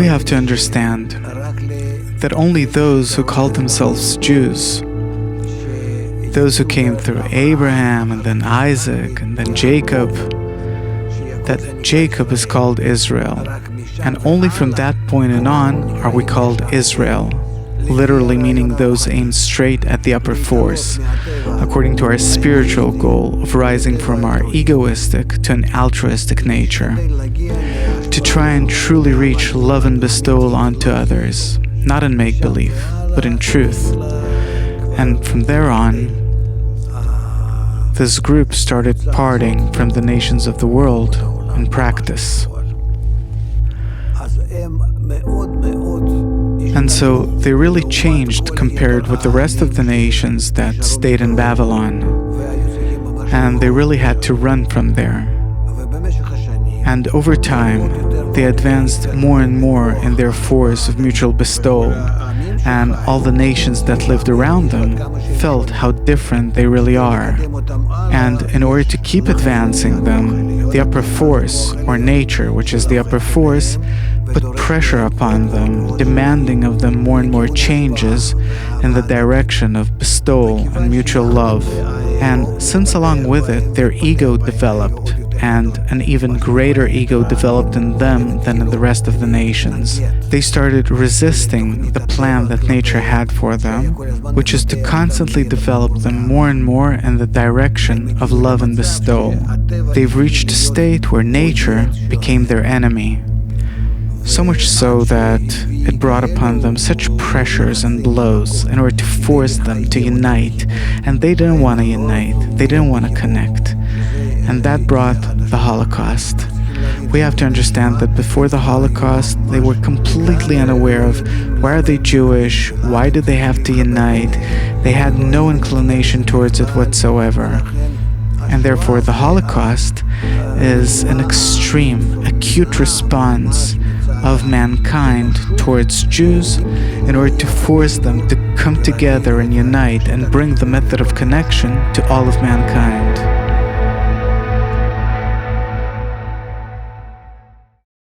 We have to understand that only those who called themselves Jews, those who came through Abraham and then Isaac and then Jacob, that Jacob is called Israel, and only from that point on are we called Israel, literally meaning those aimed straight at the upper force, according to our spiritual goal of rising from our egoistic to an altruistic nature, to try and truly reach love and bestowal onto others, not in make-believe, but in truth. And from there on, this group started parting from the nations of the world in practice. And so they really changed compared with the rest of the nations that stayed in Babylon. And they really had to run from there. And over time, they advanced more and more in their force of mutual bestowal, and all the nations that lived around them felt how different they really are. And in order to keep advancing them, the upper force, or nature, which is the upper force, put pressure upon them, demanding of them more and more changes in the direction of bestowal and mutual love. And since along with it, their ego developed, and an even greater ego developed in them than in the rest of the nations, they started resisting the plan that nature had for them, which is to constantly develop them more and more in the direction of love and bestowal. They've reached a state where nature became their enemy. So much so that it brought upon them such pressures and blows in order to force them to unite, and they didn't want to unite, they didn't want to connect. And that brought the Holocaust. We have to understand that before the Holocaust, they were completely unaware of why are they Jewish, why did they have to unite. They had no inclination towards it whatsoever. And therefore the Holocaust is an extreme, acute response of mankind towards Jews in order to force them to come together and unite and bring the method of connection to all of mankind.